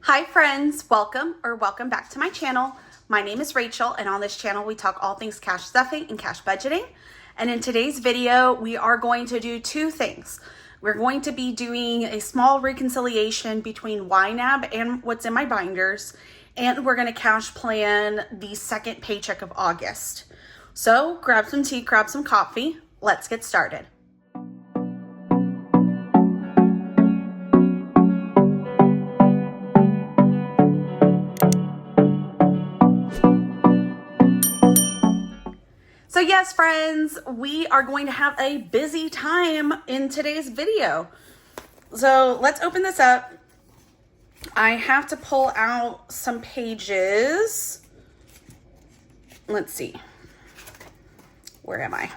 Hi friends, welcome back to my channel. My name is Rachel, and on this channel we talk all things cash stuffing and cash budgeting. And in today's video, we are going to do two things. We're going to be doing a small reconciliation between YNAB and what's in my binders, and we're going to cash plan the second paycheck of August. So grab some tea, grab some coffee. Let's get started. So yes, friends, we are going to have a busy time in today's video. So let's open this up. I have to pull out some pages. Let's see. Where am I?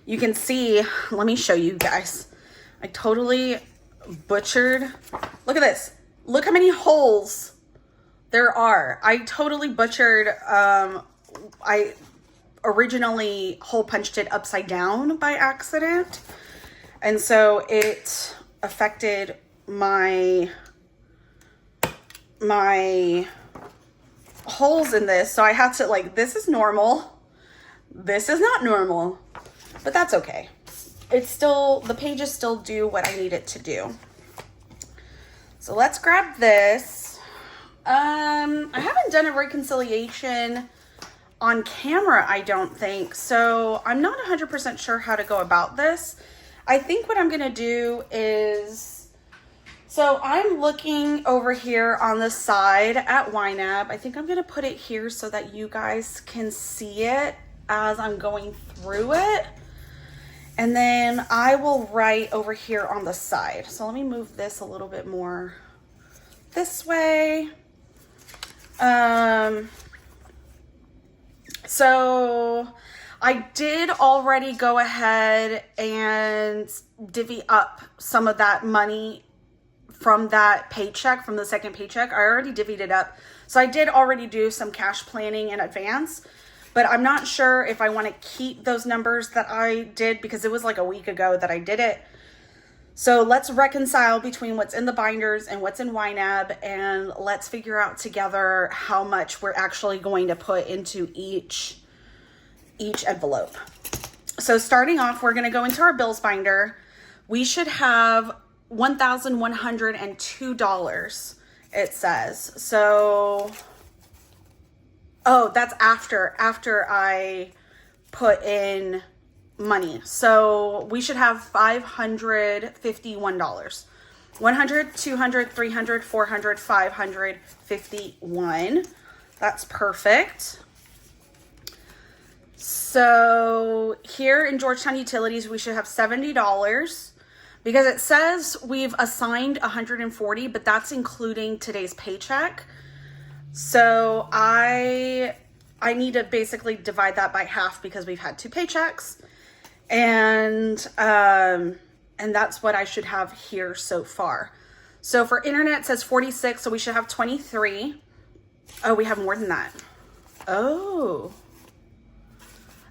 You can see, let me show you guys. I totally butchered. Look at this. Look how many holes there are. I totally butchered. I originally hole punched it upside down by accident, and so it affected my holes in this. So I had to, like, this is normal, this is not normal, but that's okay. It's still, the pages still do what I need it to do. So let's grab this. I haven't done a reconciliation on camera, I don't think, so I'm not 100% sure how to go about this. I think what I'm gonna do is, so I'm looking over here on the side at YNAB. I think I'm gonna put it here so that you guys can see it as I'm going through it. And then I will write over here on the side. So let me move this a little bit more this way. So I did already go ahead and divvy up some of that money from that paycheck, from the second paycheck. I already divvied it up. So I did already do some cash planning in advance, but I'm not sure if I want to keep those numbers that I did because it was like a week ago that I did it. So let's reconcile between what's in the binders and what's in YNAB, and let's figure out together how much we're actually going to put into each envelope. So starting off, we're going to go into our bills binder. We should have $1,102, it says. So, oh, that's after I put in money. So we should have $551. 100, 200, 300, 400, 551. That's perfect. So here in Georgetown Utilities, we should have $70 because it says we've assigned 140, but that's including today's paycheck. So I need to basically divide that by half because we've had two paychecks. And that's what I should have here so far. So for internet, it says 46, so we should have 23. Oh, we have more than that. Oh.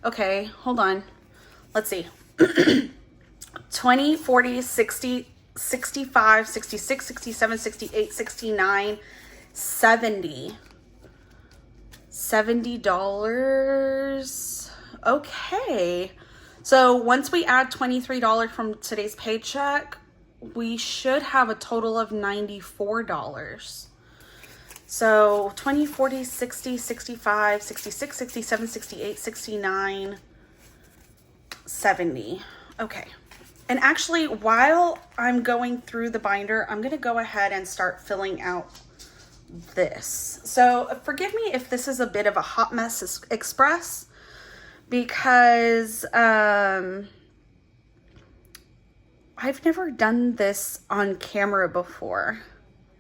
Okay, hold on. Let's see. 20, 40, 60, 65, 66, 67, 68, 69, 70. $70. Okay. So once we add $23 from today's paycheck, we should have a total of $94. So 20, 40, 60, 65, 66, 67, 68, 69, 70. Okay. And actually, while I'm going through the binder, I'm going to go ahead and start filling out this. So forgive me if this is a bit of a hot mess express, because I've never done this on camera before.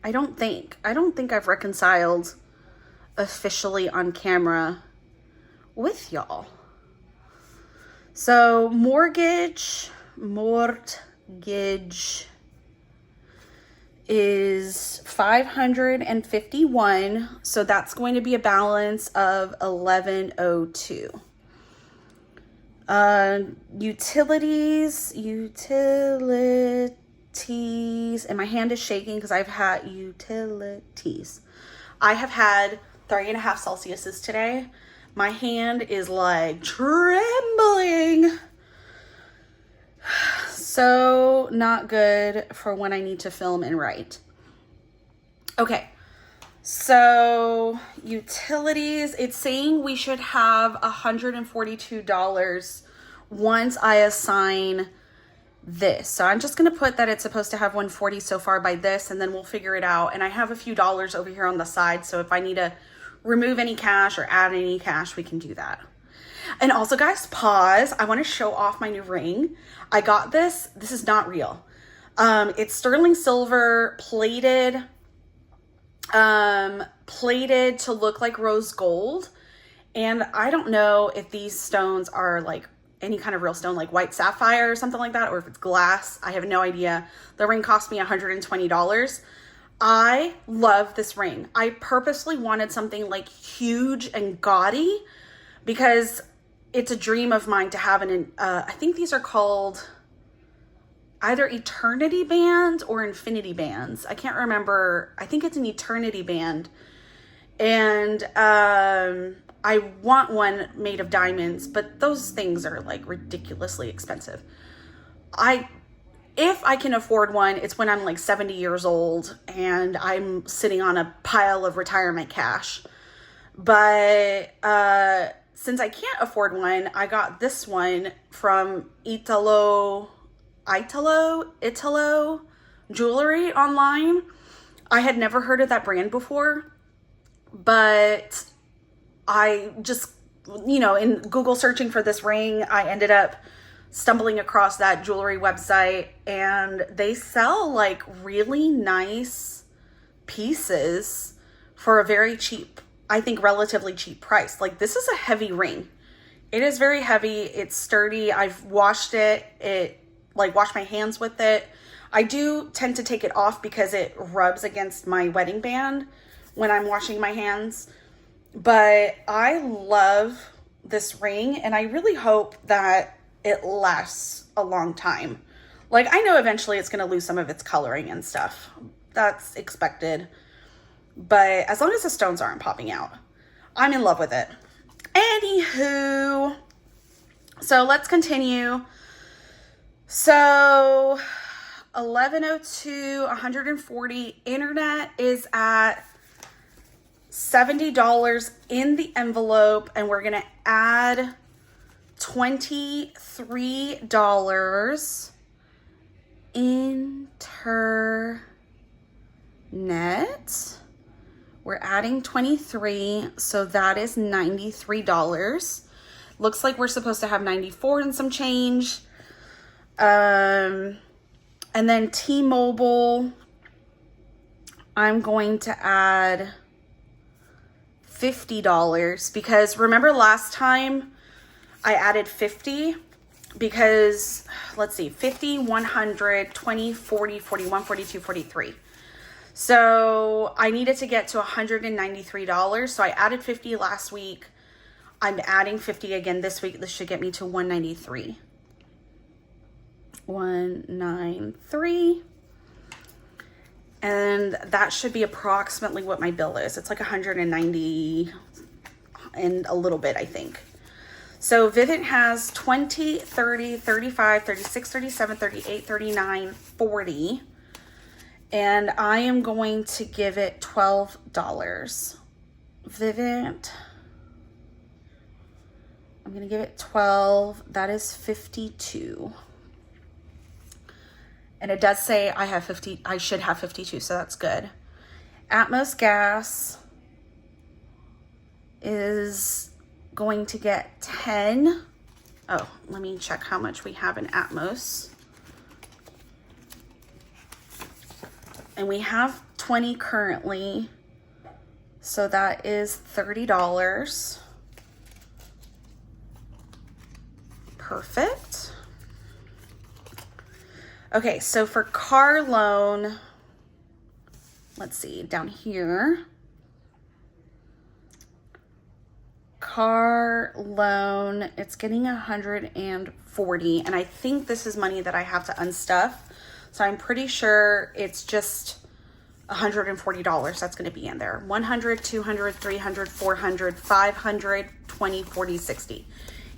I don't think I've reconciled officially on camera with y'all. So mortgage is 551, so that's going to be a balance of 1102. Utilities and my hand is shaking because I've had utilities. I have had 3.5 Celsiuses today. My hand is like trembling. So not good for when I need to film and write. Okay, so utilities, it's saying we should have $142 once I assign this. So I'm just going to put that it's supposed to have 140 so far by this, and then we'll figure it out. And I have a few dollars over here on the side, so if I need to remove any cash or add any cash, we can do that. And also, guys, pause. I want to show off my new ring. I got this. This is not real. It's sterling silver, plated to look like rose gold. And I don't know if these stones are like any kind of real stone, like white sapphire or something like that, or if it's glass. I have no idea. The ring cost me $120. I love this ring. I purposely wanted something like huge and gaudy because it's a dream of mine to have I think these are called either eternity bands or infinity bands. I can't remember. I think it's an eternity band. And I want one made of diamonds, but those things are like ridiculously expensive. If I can afford one, it's when I'm like 70 years old and I'm sitting on a pile of retirement cash. But since I can't afford one, I got this one from Italo Jewelry online. I had never heard of that brand before, but I just, in Google searching for this ring, I ended up stumbling across that jewelry website, and they sell like really nice pieces for a very cheap, I think relatively cheap price. Like, this is a heavy ring. It is very heavy. It's sturdy. I've washed it. Washed my hands with it. I do tend to take it off because it rubs against my wedding band when I'm washing my hands. But I love this ring, and I really hope that it lasts a long time. Like, I know eventually it's going to lose some of its coloring and stuff. That's expected. But as long as the stones aren't popping out, I'm in love with it. Anywho, so let's continue. So 1102, 140. Internet is at $70 in the envelope, and we're gonna add $23 internet. We're adding 23, so that is $93. Looks like we're supposed to have 94 and some change. And then T-Mobile, I'm going to add $50 because remember last time I added 50 because, let's see, 50, 100, 20, 40, 41, 42, 43. So I needed to get to $193. So I added 50 last week. I'm adding 50 again this week. This should get me to 193. 193. And that should be approximately what my bill is. It's like 190 and a little bit, I think. So Vivint has 20, 30, 35, 36, 37, 38, 39, 40. And I am going to give it $12. Vivint. I'm going to give it 12. That is 52. And it does say I have 50. I should have 52, so that's good. Atmos Gas is going to get 10. Oh, let me check how much we have in Atmos. And we have 20 currently, so that is $30. Perfect. Okay, so for car loan, let's see, down here. Car loan, it's getting 140, and I think this is money that I have to unstuff. So I'm pretty sure it's just $140 that's going to be in there. 100, 200, 300, 400, 500, 20, 40, 60.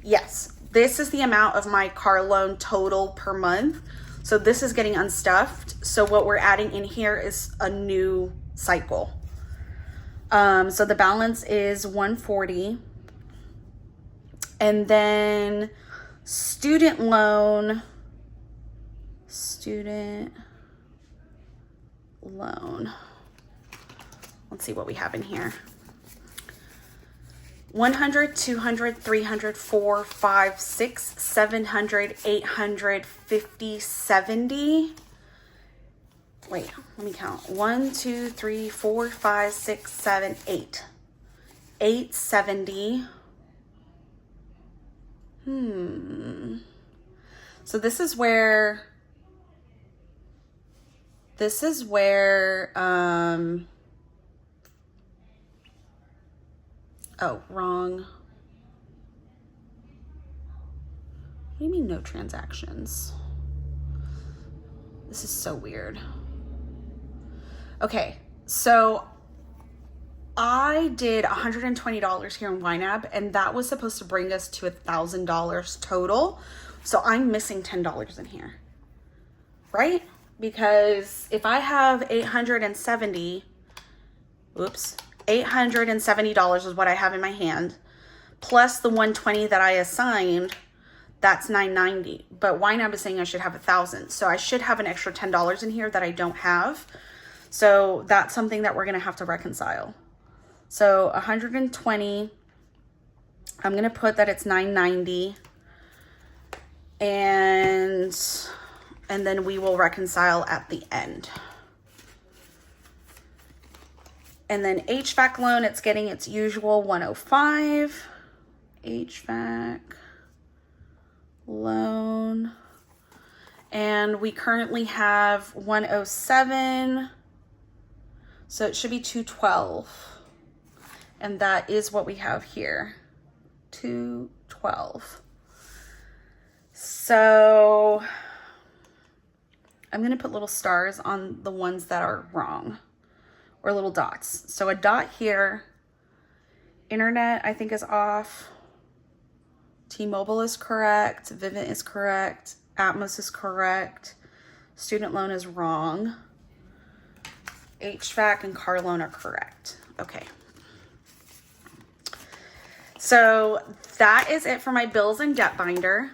Yes, this is the amount of my car loan total per month. So this is getting unstuffed. So what we're adding in here is a new cycle. So the balance is 140. And then student loan. Let's see what we have in here. 100, 200, 300, 4, 5, 6, 700, 800, 50, 70. Wait, let me count. 1, 2, 3, 4, 5, 6, 7, 8. 870. So this is where oh, wrong. What do you mean no transactions? This is so weird. Okay, so I did $120 here in YNAB, and that was supposed to bring us to $1,000 total. So I'm missing $10 in here, right? Because if I have $870 is what I have in my hand, plus the $120 that I assigned, that's $990. But YNAB is saying I should have $1,000. So I should have an extra $10 in here that I don't have. So that's something that we're going to have to reconcile. So 120, I'm going to put that it's $990. And then we will reconcile at the end. And then HVAC loan, it's getting its usual 105. HVAC loan. And we currently have 107. So it should be 212. And that is what we have here. 212. So I'm going to put little stars on the ones that are wrong, or little dots. So a dot here. Internet, I think, is off. T-Mobile is correct. Vivint is correct. Atmos is correct. Student loan is wrong. HVAC and car loan are correct. Okay. So that is it for my bills and debt binder.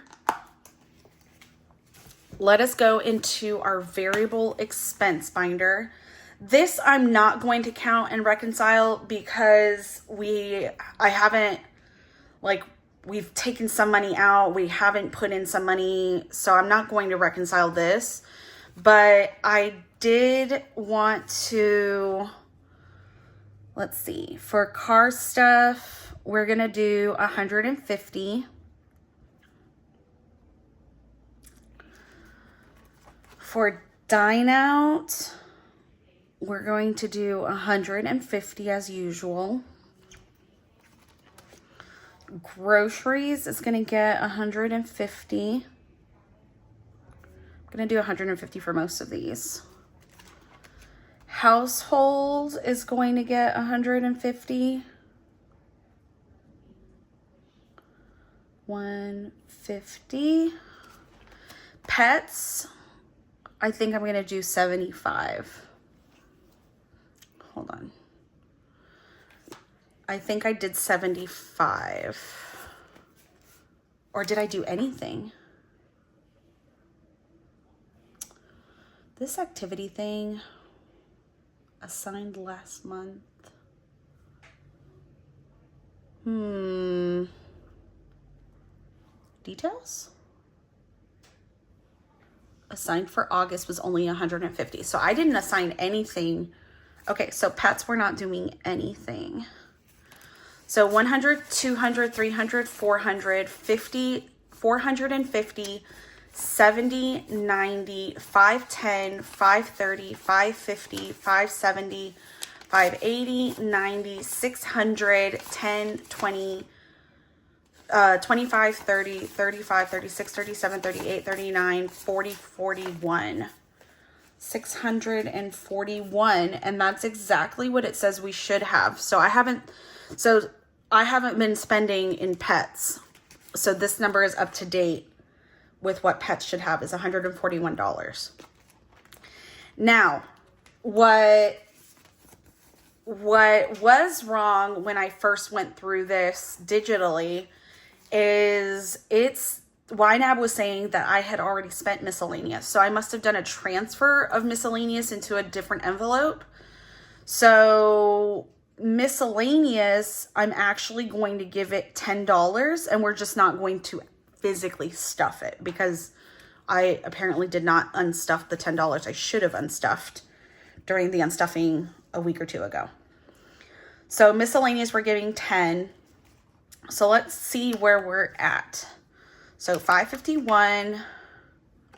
Let us go into our variable expense binder. This I'm not going to count and reconcile because we've taken some money out. We haven't put in some money, so I'm not going to reconcile this. But I did want to, let's see, for car stuff, we're going to do 150. For dine out, we're going to do 150 as usual. Groceries is going to get 150. I'm going to do 150 for most of these. Household is going to get 150. 150. Pets, I think I'm going to do 75. Hold on. I think I did 75. Or did I do anything? This activity thing assigned last month. Details? Assigned for August was only 150. So I didn't assign anything. Okay, so pets, we're not doing anything. So 100, 200, 300, 400, 50, 450, 70, 90, 510, 530, 550, 570, 580, 90, 600, 10, 20, 25, 30, 35, 36, 37, 38, 39, 40, 41. $641, and that's exactly what it says we should have. So I haven't been spending in pets. So this number is up to date with what pets should have, is $141. Now, what was wrong when I first went through this digitally is YNAB was saying that I had already spent miscellaneous. So I must have done a transfer of miscellaneous into a different envelope. So miscellaneous, I'm actually going to give it $10, and we're just not going to physically stuff it because I apparently did not unstuff the $10 I should have unstuffed during the unstuffing a week or two ago. So miscellaneous, we're giving 10. So let's see where we're at. So 551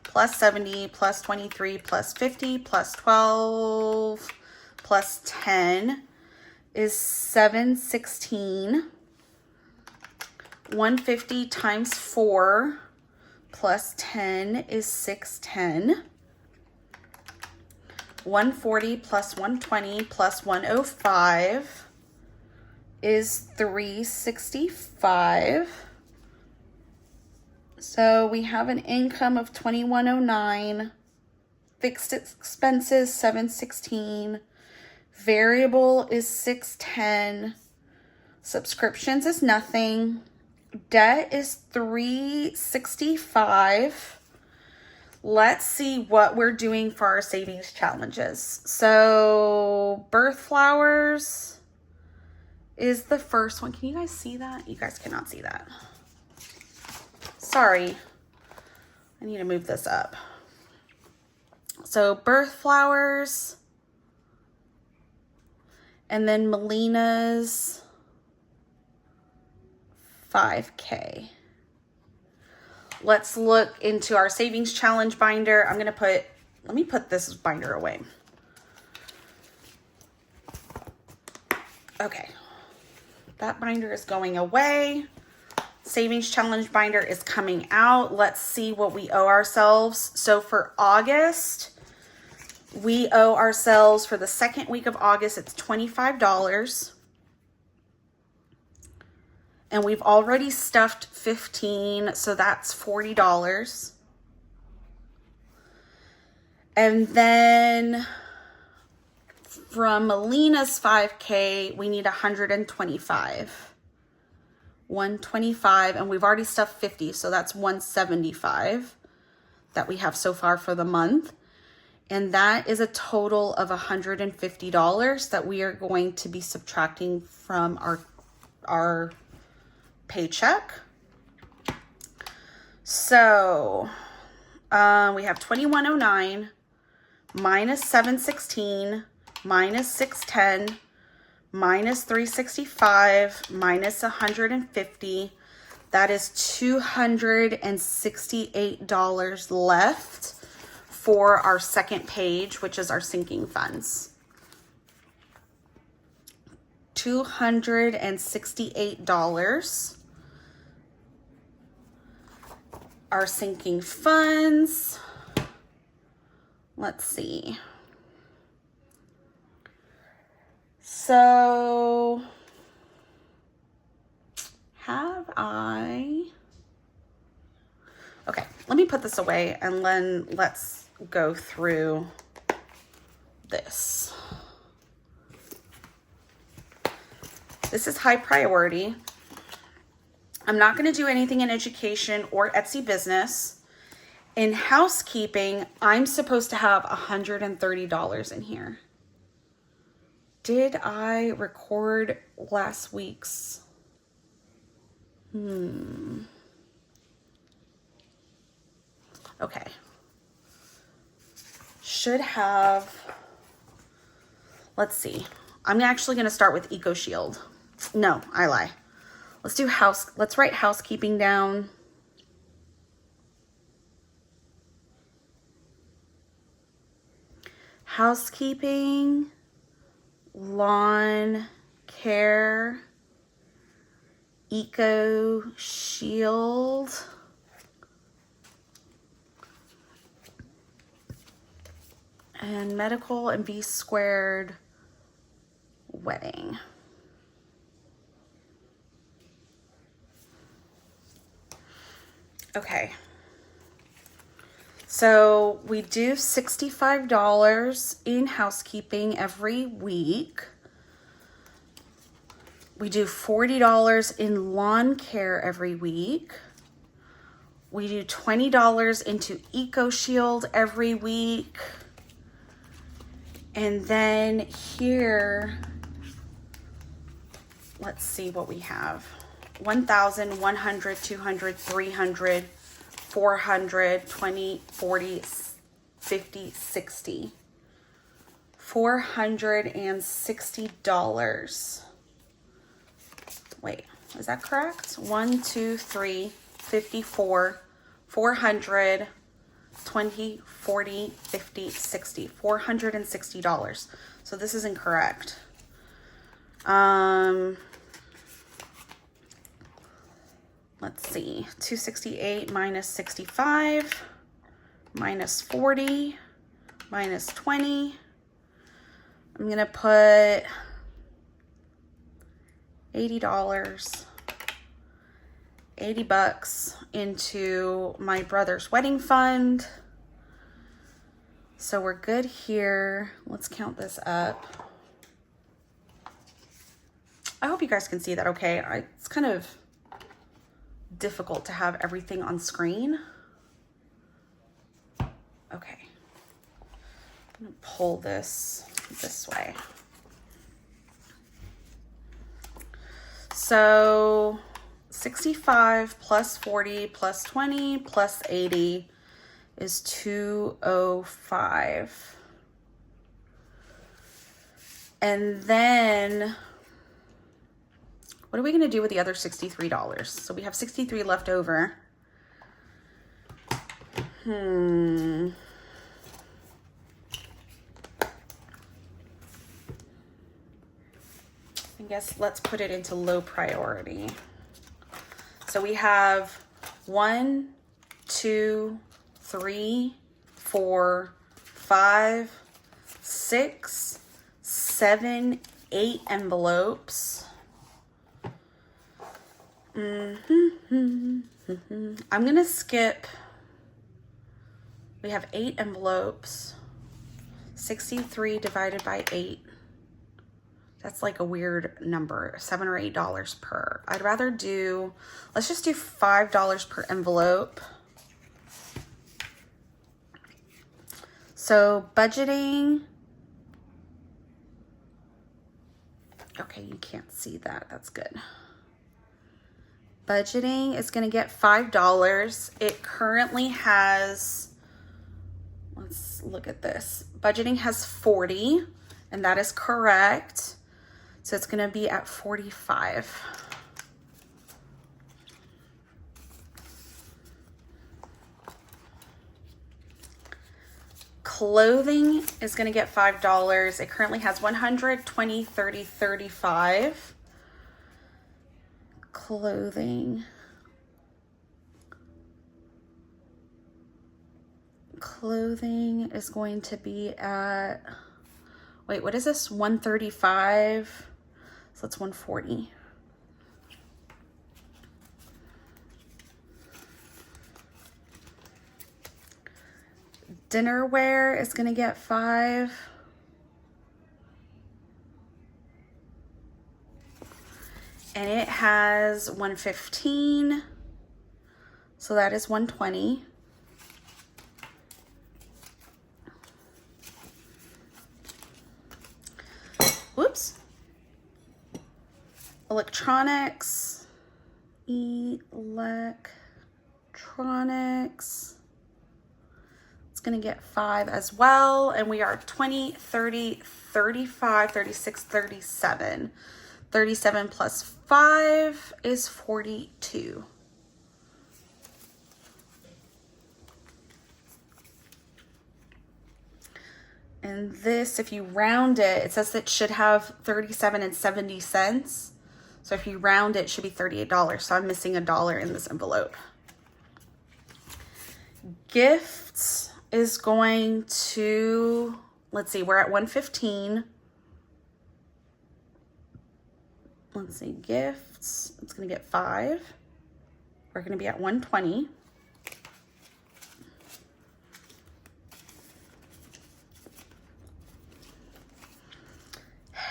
plus 70 plus 23 plus 50 plus 12 plus 10 is 716. 150 times 4 plus 10 is 610. 140 plus 120 plus 105 is 365. So we have an income of 2109, fixed expenses 716, variable is 610, subscriptions is nothing, debt is 365. Let's see what we're doing for our savings challenges. So birth flowers is the first one. Can you guys see that? You guys cannot see that. Sorry, I need to move this up. So birth flowers, and then Melina's 5K. Let's look into our savings challenge binder. Let me put this binder away. Okay, that binder is going away. Savings challenge binder is coming out. Let's see what we owe ourselves. So for August, we owe ourselves, for the second week of August, it's $25. And we've already stuffed 15, so that's $40. And then from Melina's 5K, we need 125. 125, and we've already stuffed 50, so that's 175 that we have so far for the month. And that is a total of $150 that we are going to be subtracting from our paycheck. So we have 2109 minus 716 minus 610 minus 365 minus 150. That is $268 left for our second page, which is our sinking funds. $268. Our sinking funds. Let's see. So okay, let me put this away and then let's go through this. This is high priority. I'm not going to do anything in education or Etsy business. In housekeeping, I'm supposed to have $130 in here. Did I record last week's? Okay. Should have, let's see. I'm actually going to start with Eco Shield. No, I lie. Let's write housekeeping down. Housekeeping, lawn care, Eco Shield, And medical and V squared wedding. Okay. So we do $65 in housekeeping every week. We do $40 in lawn care every week. We do $20 into EcoShield every week. And then here, let's see what we have. 1,000, 100, 200, 300, 400, 20, 40, 50, 60. $460. Wait, is that correct? 1, 2, 3, 54, 400, 20, 40, 50, 60. $460. So this is incorrect. Let's see. 268 minus 65 minus 40 minus 20. I'm gonna put $80, 80 bucks into my brother's wedding fund. So we're good here. Let's count this up. I hope you guys can see that okay. It's kind of difficult to have everything on screen. Okay. I'm gonna pull this way. So 65 plus 40 plus 20 plus 80 is 205. And then what are we going to do with the other $63? So we have 63 left over. I guess let's put it into low priority. So we have 1, 2, 3, 4, 5, 6, 7, 8 envelopes. I'm gonna skip. We have 8 envelopes. 63 divided by 8. That's like a weird number, $7 or $8 per. I'd rather do, let's just do $5 per envelope. So budgeting. Okay, you can't see that. That's good. Budgeting is going to get $5. It currently has, let's look at this. Budgeting has 40, and that is correct. So it's going to be at 45. Clothing is going to get $5. It currently has 100, 20, 30, 35. Clothing is going to be at, wait, what is this? 135. So that's 140. Dinnerware is going to get 5. And it has 115. So that is 120. Whoops. Electronics. It's going to get 5 as well. And we are 20, 30, 35, 36, 37. 37 plus 5 is 42. And this, if you round it, it says it should have 37 and 70 cents. So if you round it, it should be $38. So I'm missing $1 in this envelope. Gifts is going to let's see, we're at 115. Let's see, gifts, it's gonna get 5. We're gonna be at 120.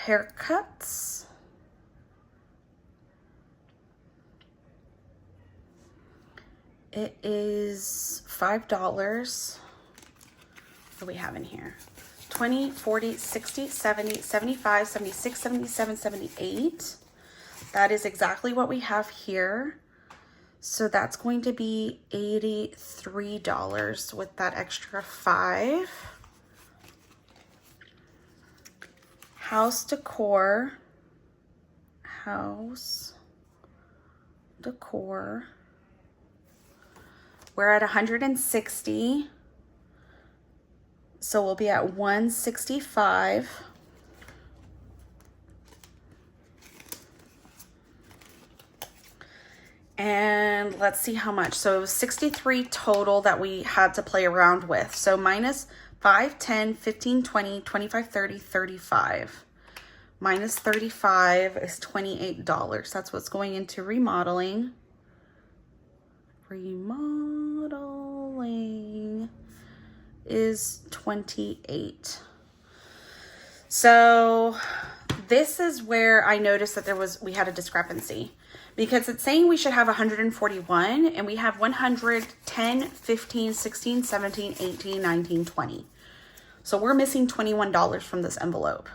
Haircuts. It is $5. What do we have in here? 20, 40, 60, 70, 75, 76, 77, 78. That is exactly what we have here. So that's going to be $83 with that extra 5. House decor. House decor. We're at 160. So we'll be at 165. And let's see how much. So it was 63 total that we had to play around with. So minus 5, 10, 15, 20, 25, 30, 35. Minus 35 is $28. That's what's going into remodeling. Remodeling is 28. So this is where I noticed that we had a discrepancy, because it's saying we should have 141 and we have 110, 15, 16, 17, 18, 19, 20. So we're missing $21 from this envelope.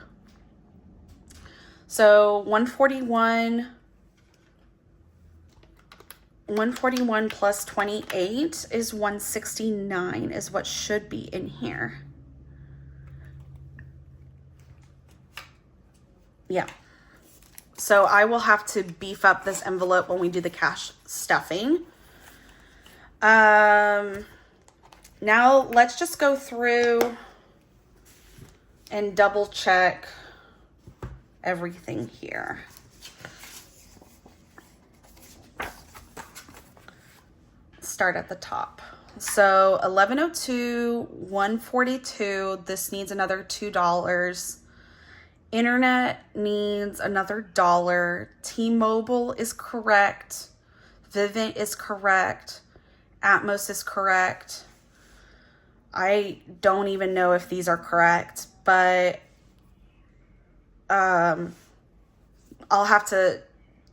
So 141 plus 28 is 169 is what should be in here. Yeah. So I will have to beef up this envelope when we do the cash stuffing. Now let's just go through and double check everything here. Start at the top. So 1102, 142. This needs another $2. Internet needs another $1. T-Mobile is correct. Vivint is correct. Atmos is correct. I don't even know if these are correct, but I'll have to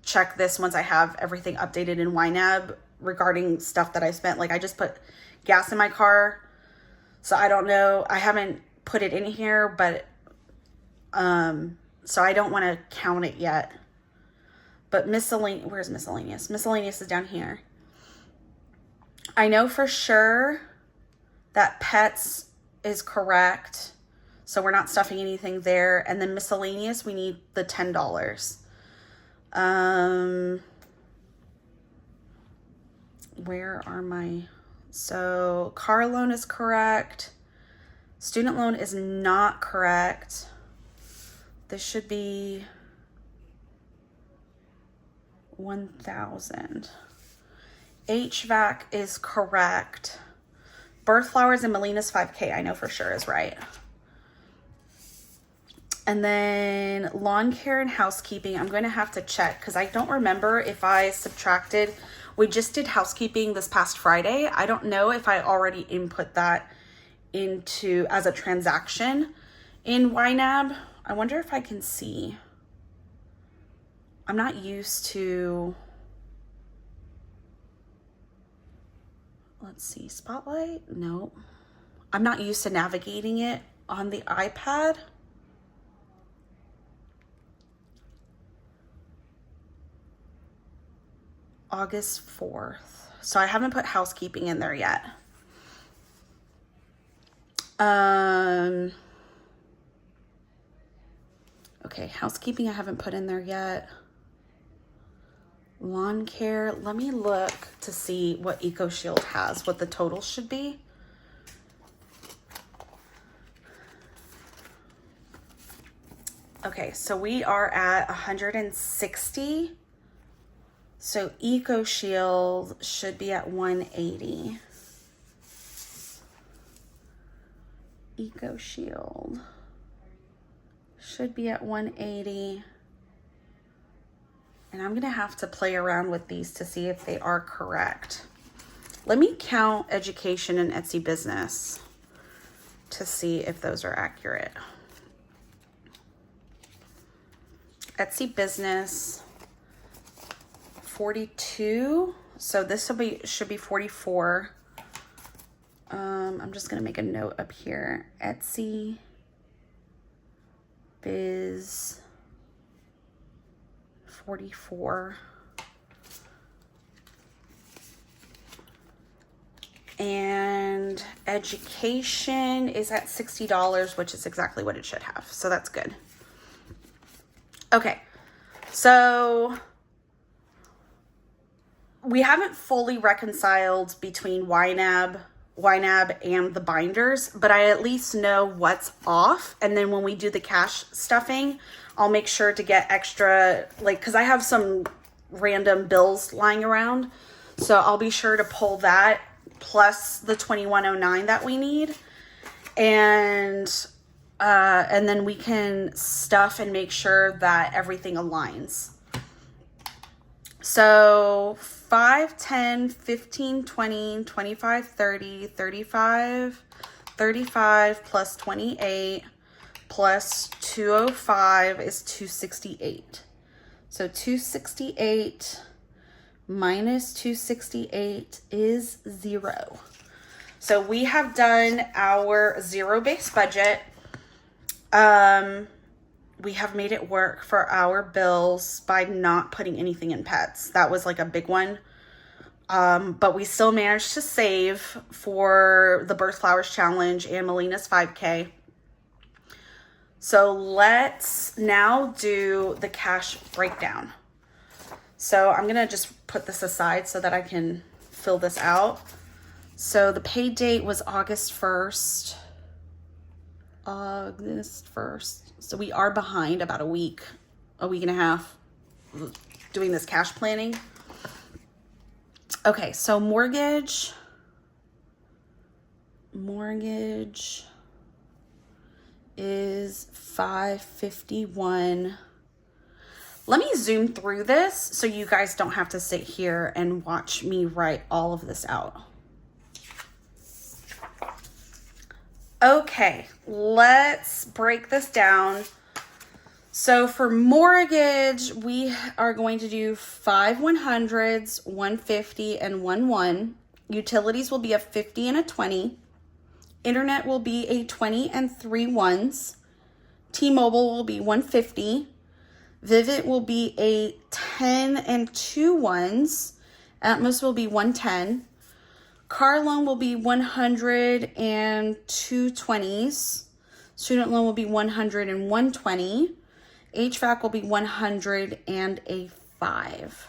check this once I have everything updated in YNAB regarding stuff that I spent. Like I just put gas in my car, so I don't know. I haven't put it in here, but so I don't want to count it yet. But miscellaneous, where's miscellaneous? Miscellaneous is down here. I know for sure that pets is correct, so we're not stuffing anything there. And then miscellaneous, we need the $10. Where are my, so car loan is correct. Student loan is not correct. This should be 1,000. HVAC is correct. Birth flowers and Melina's 5K, I know for sure is right. And then lawn care and housekeeping, I'm going to have to check because I don't remember if I subtracted. We just did housekeeping this past Friday. I don't know if I already input that into as a transaction in YNAB. I wonder if I can see. I'm not used to, let's see, Spotlight? No. I'm not used to navigating it on the iPad. August 4th. So I haven't put housekeeping in there yet. Okay, housekeeping I haven't put in there yet. Lawn care, let me look to see what EcoShield has, what the total should be. Okay, so we are at 160. So EcoShield should be at 180. Eco Shield should be at 180. And I'm gonna have to play around with these to see if they are correct. Let me count education and Etsy business to see if those are accurate. Etsy business, 42. So this should be 44. I'm just gonna make a note up here. Etsy biz 44. And education is at $60, which is exactly what it should have. So that's good. Okay, so we haven't fully reconciled between YNAB and the binders, but I at least know what's off. And then when we do the cash stuffing, I'll make sure to get extra, like, because I have some random bills lying around. So I'll be sure to pull that plus the 2109 that we need. And then we can stuff and make sure that everything aligns. So 5, 10, 15, 20, 25, 30, 35, 35 plus 28 plus 205 is 268. So 268 minus 268 is 0. So we have done our zero-based budget. We have made it work for our bills by not putting anything in pets. That was like a big one. But we still managed to save for the Birth Flowers Challenge and Melina's 5K. So let's now do the cash breakdown. So I'm going to just put this aside so that I can fill this out. So the pay date was August 1st. So we are behind about a week and a half doing this cash planning. Okay, so mortgage is $551. Let me zoom through this so you guys don't have to sit here and watch me write all of this out. Okay, let's break this down. So for mortgage, we are going to do 5 100s, 150, and 1 Utilities will be a 50 and a 20. Internet will be a 20 and 3 1s. T-Mobile will be 150. Vivid will be a 10 and 2 1s. Atmos will be 110. Car loan will be 100 and 2 20s. Student loan will be 100 and 120. HVAC will be 100 and a 5.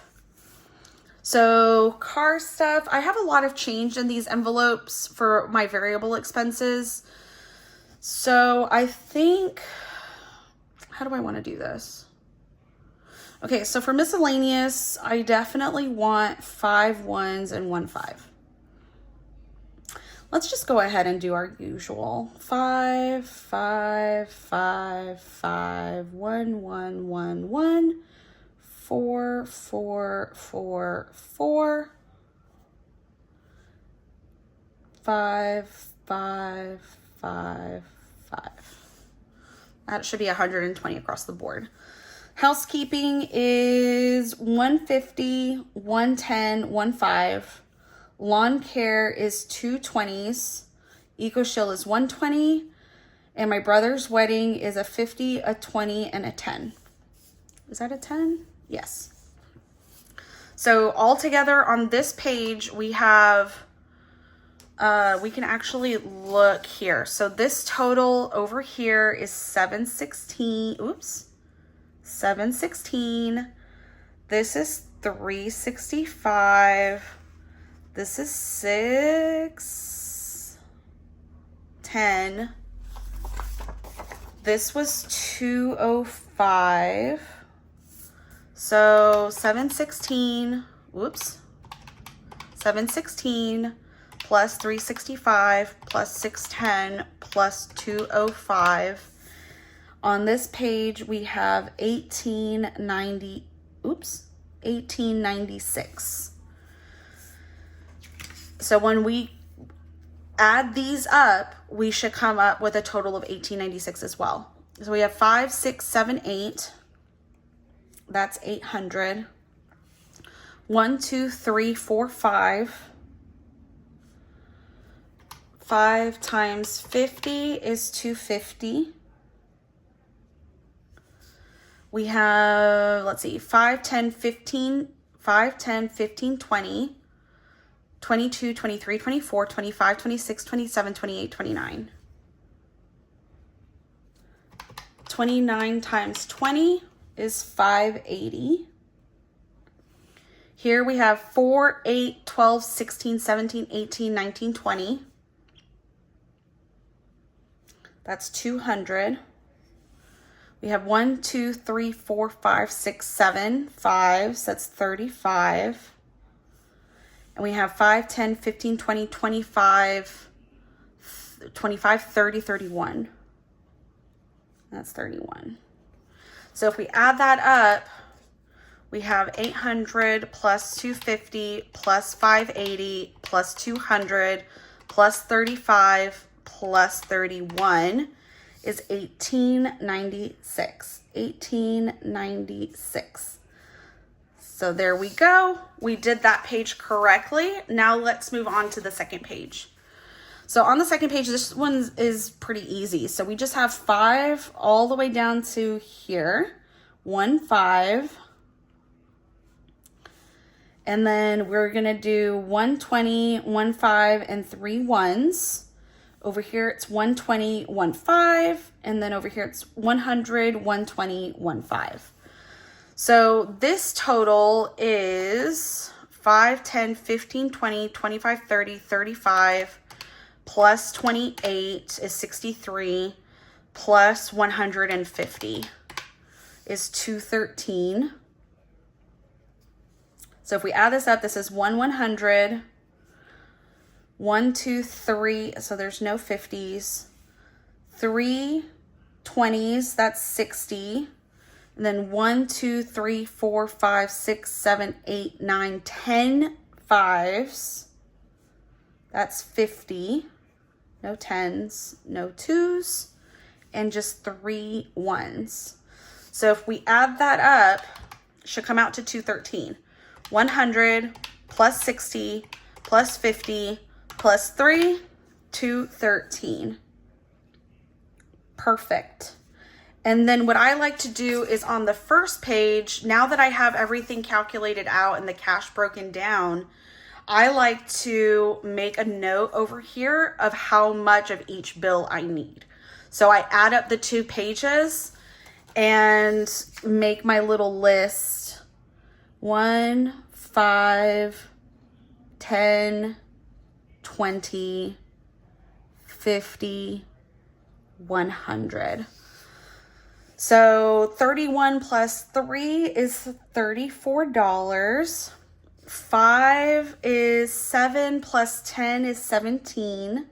So car stuff, I have a lot of change in these envelopes for my variable expenses. So I think, how do I want to do this? Okay, so for miscellaneous, I definitely want 5 1s and 1 5. Let's just go ahead and do our usual. 5, 5, 5, 5, 1, 1, 1, 1, 4, 4, 4, 4, 5, 5, 5, 5. That should be 120 across the board. Housekeeping is 150, 110, 15. Lawn care is 2 20s. Eco Shield is 120. And my brother's wedding is a 50, a 20, and a 10. Is that a 10? Yes. So all together on this page, we have, we can actually look here. So this total over here is 716. Oops. 716. This is 365. This is 610. This was 205. So 716. Whoops. 716 plus 365 plus 610 plus 205. On this page, we have 1896. So when we add these up, we should come up with a total of 1896 as well. So we have 5, 6, 7, 8. That's 800. 1, 2, 3, 4, 5. 5 times 50 is 250. We have, let's see, 5, 10, 15, 5, 10, 15, 20, 22, 23, 24, 25, 26, 27, 28, 29. 29 times 20 is 580. Here we have 4, 8, 12, 16, 17, 18, 19, 20. That's 200. We have 1, 2, 3, 4, 5, 6, 7, 5. So that's 35. And we have 5, 10, 15, 20, 25, 25, 30, 31. That's 31. So if we add that up, we have 800 plus 250 plus 580 plus 200 plus 35 plus 31 is 1896. 1896. So there we go. We did that page correctly. Now let's move on to the second page. So on the second page, this one is pretty easy. So we just have 5 all the way down to here. 1, 5. And then we're going to do 120, 1, 5, and 3 ones. Over here, it's 120, 1, 5. And then over here, it's 100, 120, 1, 5. So this total is 5, 10, 15, 20, 25, 30, 35, plus 28 is 63, plus 150 is 213. So if we add this up, this is 1, 100, 1, 2, 3, so there's no 50s, 3 20s, that's 60. And then 1, 2, 3, 4, 5, 6, 7, 8, 9, 10 5s. That's 50. No 10s, no 2s, and just 3 1s. So if we add that up, it should come out to 213. 100 plus 60 plus 50 plus 3, 213. Perfect. And then what I like to do is on the first page, now that I have everything calculated out and the cash broken down, I like to make a note over here of how much of each bill I need. So I add up the 2 pages and make my little list. 1, 5, 10, 20, 50, 100. So 31 plus 3 is $34. 5 is 7 plus 10 is 17.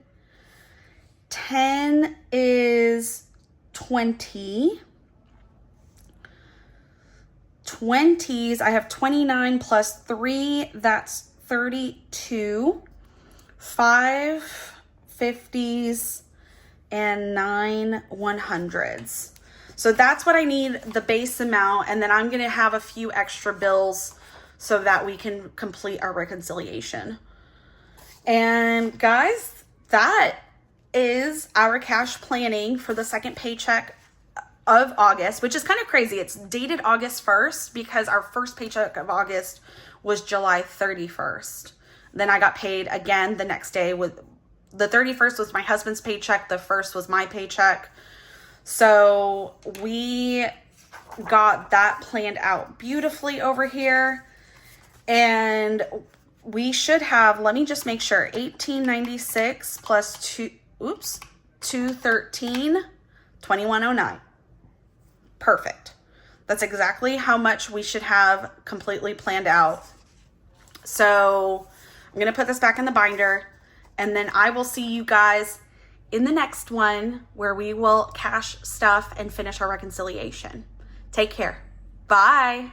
10 is 20. 20s, I have 29 plus 3, that's 32. 5 50s and 9 100s. So that's what I need, the base amount, and then I'm going to have a few extra bills so that we can complete our reconciliation. And guys, that is our cash planning for the second paycheck of August, which is kind of crazy. It's dated August 1st because our first paycheck of August was July 31st. Then I got paid again the next day. With the 31st was my husband's paycheck. The 1st was my paycheck. So we got that planned out beautifully over here. And we should have, let me just make sure, 1896 plus 213, 2109. Perfect. That's exactly how much we should have completely planned out. So I'm going to put this back in the binder And then I will see you guys in the next one where we will cash stuff and finish our reconciliation. Take care. Bye.